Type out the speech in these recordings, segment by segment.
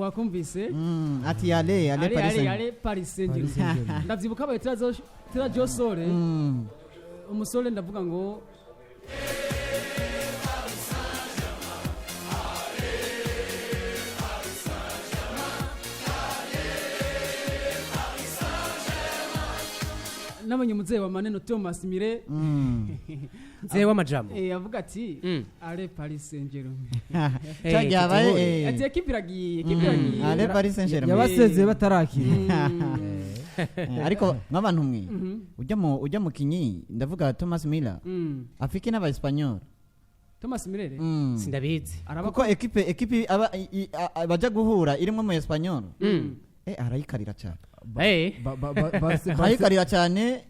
wakumvise ati ale Paris Saint-Germain ndavyibuka baye tira Josore umusore ndavuga ngo nabonye muzee wa maneno Thomas Mire mzee w'amajambo avuga ati ale Paris Saint-Germain cyabaye ati ekipiragiye ale Paris Saint-Germain yabasezeye batarakira ariko nk'abantu mwe ujya mu kinyi ndavuga Thomas Miller afike n'aba Espanyol Thomas Mire sindabizi kuko ekipe baja guhura irimo mu Espanyol arayikarira cyane arayikarira cyane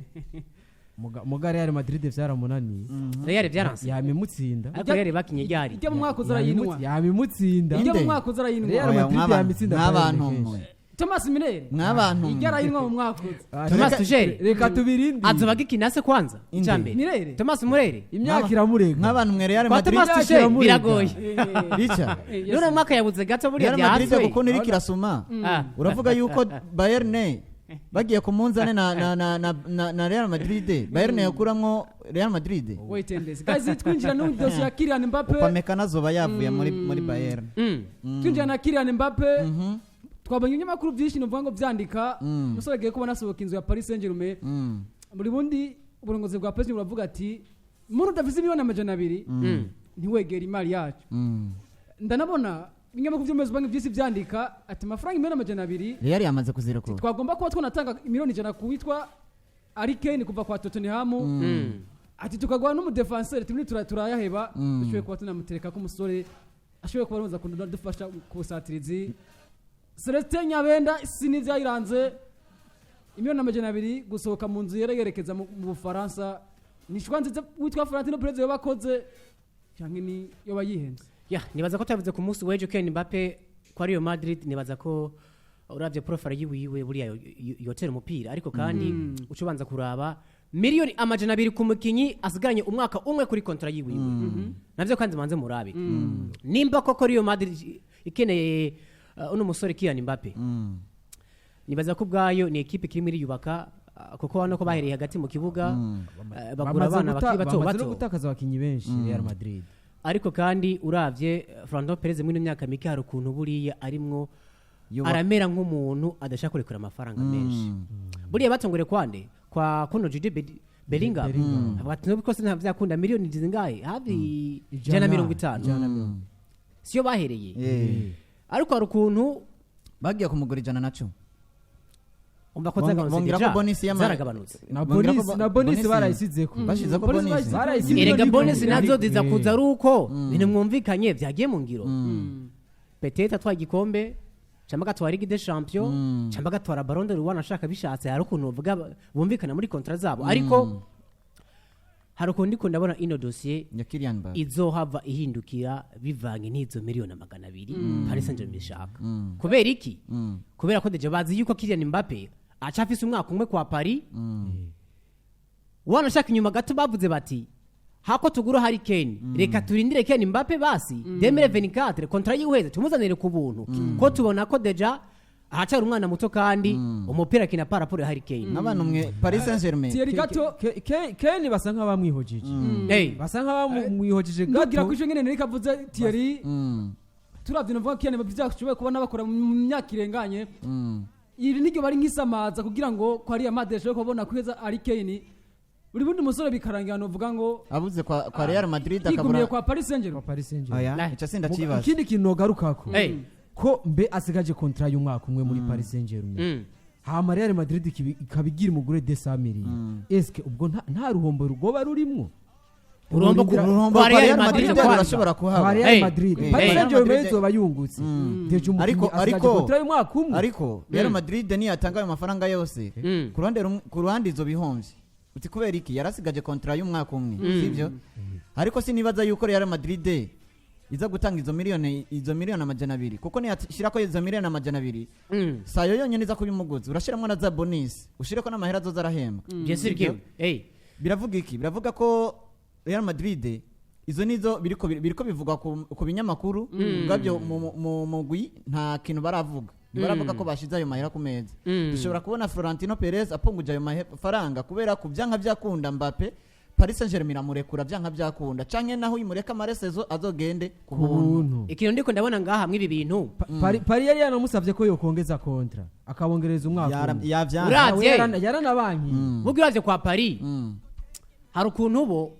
muga Real Madrid vyaramunaniye Real byaranse yamimutsinda ariko Real bakinye ryari ijya mu mwaka uzarayinwa yamimutsinda ijya mu mwaka uzarayinwa Real Madrid yamitsinda n'abantu mwe Thomas Miller mw'abantu ijya arayinwa mu mwaka Thomas Tuchel reka tubirinde azoba gikinase kwanza icambe Miller Thomas Murere imyaka iramurega nk'abantu mwe Real Madrid Thomas Tuchel biragoye bica none mwaka yabuze gato buriya Real Madrid byatswe kuko niri kirasuma uravuga yuko Bayern bagiye kumunzane na Real Madrid Bayern yakuramwo Real Madrid wait and this guys twinjira no dossier ya Kylian Mbappe upamekana zoba yavuye muri Bayern twinjira na Kylian Mbappe twabanye nyamakuru byinshi no vuga ngo byandika musore giye kubona sohoka inzu ya Paris Saint-Germain muri bundi uburongozi bwa Paris buravuga ati muri udafise miliyoni amajana 2 ntiwegera imari yacu ndanabona binyamakuru by'umezi banki byisi byandika ati amafaranga miliyoni amajana 2 Real yamaze kuzirekura twagomba kuba twanatanga miliyoni 100 kuwitwa Harry Kane kuva kwa Tottenham ati tukagwa n'umudefenseur tumwe turayaheba dushoboye kuba tunamutereka ko umusore ashoboye kuba ruza kudufasha kusatirizi Celestin Nyabenda sinizi yayiranze imiliyoni amajana 2 gusohoka mu nzu yerekeza mu Bufaransa nishwanze witwa Florentino Perez yabakoze cyangwa ni yo bayihenze nibaza ko tavuze ku munsi w'ejo Kylian Mbappe kwa Real Madrid nibaza ko uravye profile yiwiwe buriya yotera umupira ariko kandi ucubanza kuraba miliyoni amajana 2 ku mukinyi asigaranye umwaka umwe kuri kontra yiwiwe navyo kandi manze murabe nimba koko Real Madrid ikeneye uno musore Kylian Mbappe nibaza ko bwayo ni equipe kiri muri yubaka kuko bano ko bahereye hagati mu kibuga bagura abana bakiri bato bamaze gutakaza abakinyi benshi Real Madrid ariko kandi uravye Florentino Perez muri myaka mike hari ukuntu buriya arimwo aramera nk'umuntu adashaka kurekura amafaranga menshi buriya batongore kwande kwa kuno Jude Bellingham abatino bikose nta vyakunda miliyoni zingahe hafi 150 siyo bahereye ariko hari ukuntu bagiye kumugura 110 umva ko zaragabanutse na bonus barayisizeko bashizeko bonus erega bonus nazo ziza kuza ari uko bintu mwumvikanye vyagiye mu ngiro peut-être atwaye igikombe cyangwa gatwara Ligue des Champions cyangwa gatwara Ballon d'Or wanashaka bishatse hari ukuntu bavuga bumvikana muri contrat zabo ariko hari ukundi ko ndabona ino dossier ya Kylian Mbappe izohava ihindukira bivanye n'izo miliyoni 200 Paris Saint-Germain ishaka kubera iki kubera ko deje bazi yuko Kylian Mbappe acafise umwaka umwe kwa Paris wanashaka inyuma gato bavuze bati hako tugura Harry Kane reka turindire Kylian Mbappe basi 2024 contrat yiweze tumuzanire ku buntu ko tubona ko deja ahacara umwana muto kandi umupira kina paraporo Harry Kane n'abantu mwe Paris Saint-Germain Thierry Gato Kane basa nk'abamwihojeje basa nk'abamwihojeje gato ngira kwisho ngene nari kavuze Thierry turavye novuga Kylian Mbappe byashoboye kubona bakora mu myaka irenganye iri niryo bari nk'isamaza kugira ngo kwa Real Madrid ashobore kubona kweza Harry Kane buri bundi musore bikarangira novuga ngo abuze kwa Real Madrid akabura kwa Paris Saint-Germain aya ica sinda kibaza ikindi kintu nogarukako ko mbe asigaje kontra y'umwaka umwe muri Paris Saint-Germain hama Real Madrid ikabigira umugure 200 millions eske ubwo nta ruhombo rugoba rurimwo urombo kwa Real Madrid urashobora kuhaba Real Madrid Paris Saint-Germain zoba yungutse ariko Real Madrid ni yatanga ayo mafaranga yose ku ruhande izo bihomvye uti kubera iki yarasigaje kontra y'umwaka umwe sivyo ariko sinibaza yuko Real Madrid iza gutanga izo miliyoni amajana 2 kuko ni yashirako izo miliyoni amajana 2 sayo yonyene iza kubimuguza urashiramwe na za bonus ushireko n'amahera zo zarahembwa biravuga iki biravuga ko Real Madrid izo nizo biriko bivugwa ku binyamakuru ngabyo mu mugwi nta kintu baravuga baravuga ko bashize ayo mahera ku meza dushobora kubona Florentino Perez apunguje ayo mafaranga kubera ku byanka byakunda Mbappe Paris Saint-Germain amurekura byanka byakunda canke naho imureka amaresezo azogende ku buntu. Ikintu ndiko ndabona ngaha mwibi bintu Paris yari yanamusavye ko yokongeza kontra akabongereza umwaka yarana banki bugi uravye kwa Paris hari ukuntu bo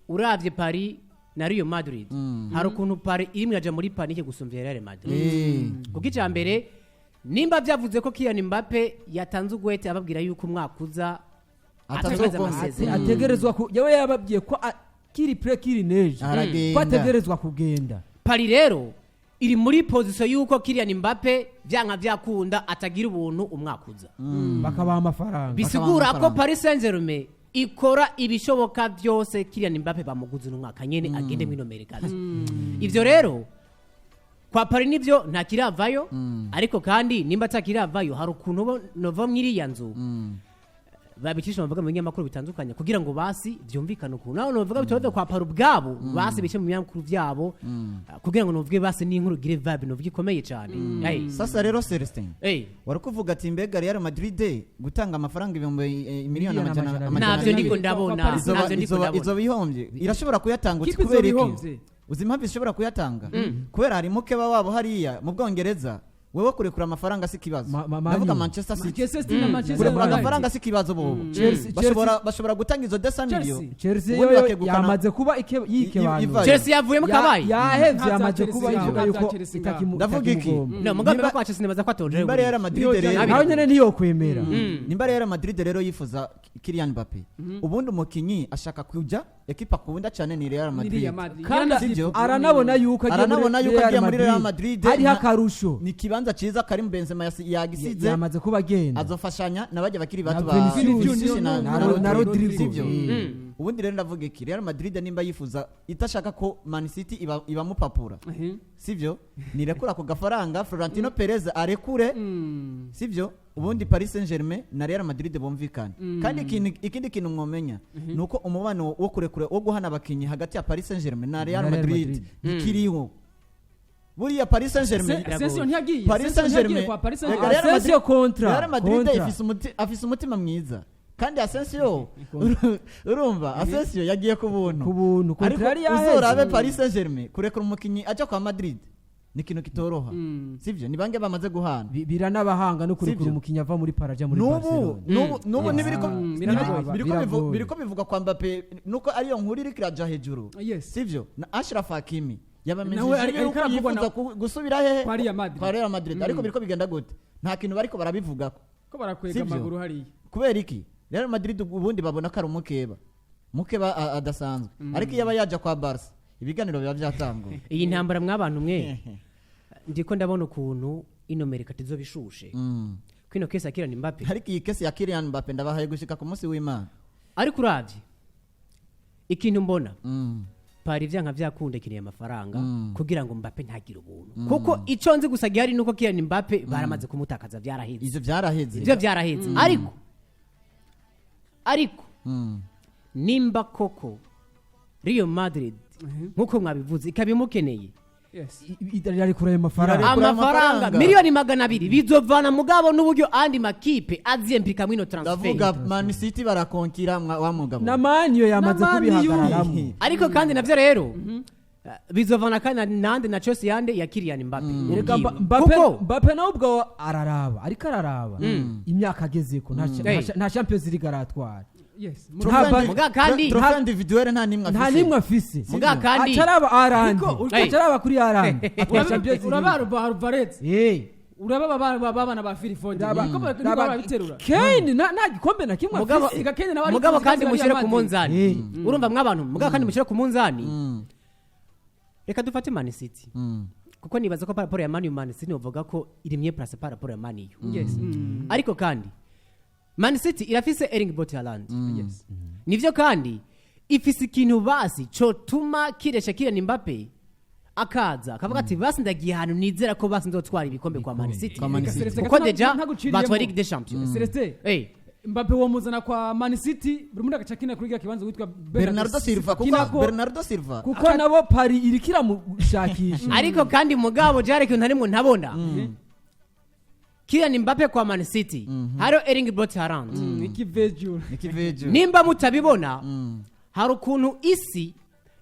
uravye Paris na Real Madrid hari ukuntu Paris irimwe aje muri panique gusumvira Real Madrid kuko icambere nimba byavuze ko Kylian Mbappe yatanze ugwete ababwira yuko umwakuza ategerezwa yawe yababwiye ko kiri neje ko ategerezwa kugenda. Paris rero iri muri position yuko Kylian Mbappe byanka byakunda atagira ubuntu umwakuza bakabaha amafaranga bisigura ko Paris Saint-Germain ikora ibishoboka byose Kylian Mbappe bamuguze n'umwaka nyene agende mwino Amerikazi. Ivyo rero kwa Paris nivyo nta kiravayo ariko kandi nimba atakiravayo hari ukuntu nova mwiriya nzu babicisha bavuga mu binyamakuru bitandukanye kugira ngo basi byumvikane ukuntu naho novuga bitode kwa Paris bwabo basi bice mu binyamakuru byabo kugira ngo novuge basi n'inkuru gire vibe novuge ikomeye cyane. Sasa rero Celestin wari kuvuga ati mbega Real Madrid gutanga amafaranga miliyoni amajana navyo ndiko ndabona izo bihombye irashobora kuyatanga uti kubera iki uzima bishobora kuyatanga kubera hari mukeba wabo hariya mu Bwongereza wewe kurekura amafaranga si kibazo navuga Manchester City kurekura amafaranga si kibazo bobo bashobora gutanga izo 200 million Chelsea yamaze kuba yikebana Chelsea yavuye mu kabaye yahevye yamaze kuba ivuga yuko ndavuga iki no mugambe kwa Chelsea nibaza ko atoje nimba Real Madrid rero naho nyene niyo kwemera nimba Real Madrid rero yifuza Kylian Mbappe ubundi umukinyi ashaka kuja ekipa kubunda cyane ni Real Madrid kandi aranabona yuko agiye muri Real Madrid hari hakarusho ni kibanza ciza Karim Benzema yagisize yamaze kuba agenda azofashanya nabajya bakiri bato na Rodrigo ubundi rero ndavuga iki Real Madrid nimba yifuza itashaka ko Man City iba mupapura sivyo nirekura ko gafaranga Florentino Perez arekure sivyo ubundi Paris Saint-Germain na Real Madrid bomvikana kandi ikindi kintu mwomenya nuko umubano wo kurekure wo guhana abakinyi hagati ya Paris Saint-Germain na Real Madrid ikiriho buriya Paris Saint-Germain Paris Saint-Germain Real Madrid afise umutima mwiza kandi Asensio urumva Asensio yagiye ku buntu uzorabe Paris Saint-Germain kurekura umukinyi aje kwa Madrid ni kintu kitoroha sivyo ni bange bamaze guhana biranabahanga no kurekura umukinyi ava muri Paraja muri Barcelona nubu biriko bivuga kwa Mbappe nuko ariyo nkuru iri kiraja hejuru sivyo na Ashraf Hakimi yabamenyesheje yuko yifuza gusubira hehe kwa Real Madrid ariko biriko bigenda gute nta kintu bariko barabivuga ko barakwega amaguru hariya kubera iki Real Madrid ubundi babona ko ari umukeba adasanzwe ariko yaba yaja kwa Barca ibiganiro biba byatanguye iyi ntambara mw'abantu mwe ndiko ndabona ukuntu ino Amerika tizobishushe kwino kesi ya Kylian Mbappe ariko iyi kesi ya Kylian Mbappe ndabahaye gushika ku munsi w'Imana ariko uravye ikintu mbona Paris vyanka vyakunda kiriye amafaranga kugira ngo Mbappe ntagire ubuntu kuko ico nzi gusa gihari nuko Kylian Mbappe baramaze kumutakaza vyaraheze ivyo vyaraheze ariko nimba koko Real Madrid nkuko mwabivuze ikabimukeneye idari kure amafaranga miliyoni 200 bizovana mugabo n'uburyo andi makipe aziyempika mwino transfer ndavuga Man City barakonkira wa mugabo na Man yo yamaze kubihagararamo ariko kandi navyo rero bizovana kandi nande na Chelsea yande ya Kylian Mbappe Mbappe nawe ubwo araraba imyaka agezeko nta Champions League aratwara Trofeo individuelle nta nimwe afise muga kandi acaraba kuri Arande uraba Alvarez uraba babana ba Philifonde biterura Kane nta gikombe na kimwe afise mugabo kandi mushire ku munzani urumva mw'abantu mugabo kandi mushire ku munzani reka dufate Man City kuko nibaza ko paraporo ya Man City novuga ko irimye place paraporo ya Man U ariko kandi Man City irafise Erling Braut Haaland nivyo kandi ifise ikintu basi cyo tuma kiresha Kylian Mbappe akaza akavuga ati basi ndagiye hano nizera ko basi nzotwara ibikombe kwa Man City kuko deja batwara Ligue des Champions Celestin Mbappe wamuzana kwa Man City buri muri agaca kina kuri kibanza witwa Bernardo Silva kuko Bernardo Silva kuko nabo pari irikira mushakisha ariko kandi mugabo jare kintu ntarimwe ntabona Kylian Mbappe kwa Man City haro Erling Braut Haaland Nikiveju nimba mutabibona hari ukuntu isi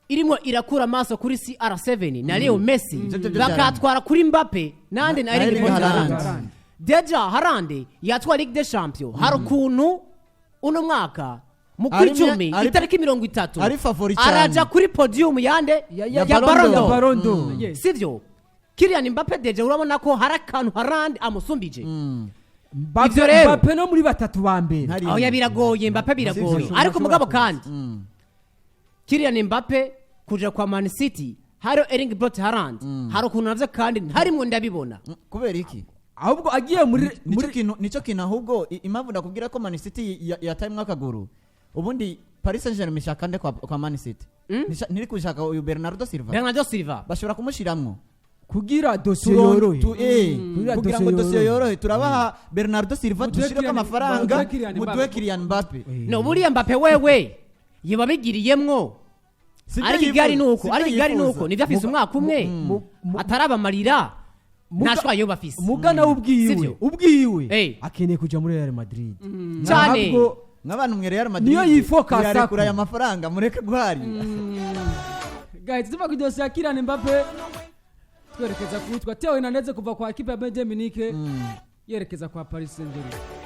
irimo irakura amaso kuri CR7 na Leo Messi bakatwara kuri Mbappe nande na Erling Braut Haaland deja Haaland yatwara Ligue des Champions hari ukuntu uno mwaka mu kwicumi itariki 30 araja kuri podium yande ya Ballon d'Or sivyo Kylian Mbappe deja urabona ko hari akantu Haaland amusumbije Mbappe no muri batatu ba mbere aho yabiragoye Mbappe biragoye ariko mugabo kandi Kylian Mbappe kuja kwa Man City haro Erling Braut Haaland hari ukuntu navyo kandi ntarimwe ndabibona kubera iki ahubwo agiye muri nico kintu ahubwo impamvu ndakubwira ko Man City yatayimwe akaguru ubundi Paris Saint-Germain shakande kwa Man City niri kushaka uyu Bernardo Silva bashobora kumushiramwo kugira dosiye yorohe kugira ngo dosiye yorohe turabaha Bernardo Silva dushireko amafaranga muduhe Kylian Mbappe no buriya Mbappe wewe yababigiriyemwo ari gari nuko nivyo afise umwaka umwe atarabamarira ntashwa yo bafise mugana ubwiwe akeneye kuja muri Real Madrid cyane nk'abantu mwe Real Madrid niyo yifokasa kuri aya mafaranga mureke guhari guys tuva ku dosiye ya Kylian Mbappe twerekeza kuitwa Theo Hernandez kuva kwa equipe ya Bayern Munich yerekeza kwa Paris Saint-Germain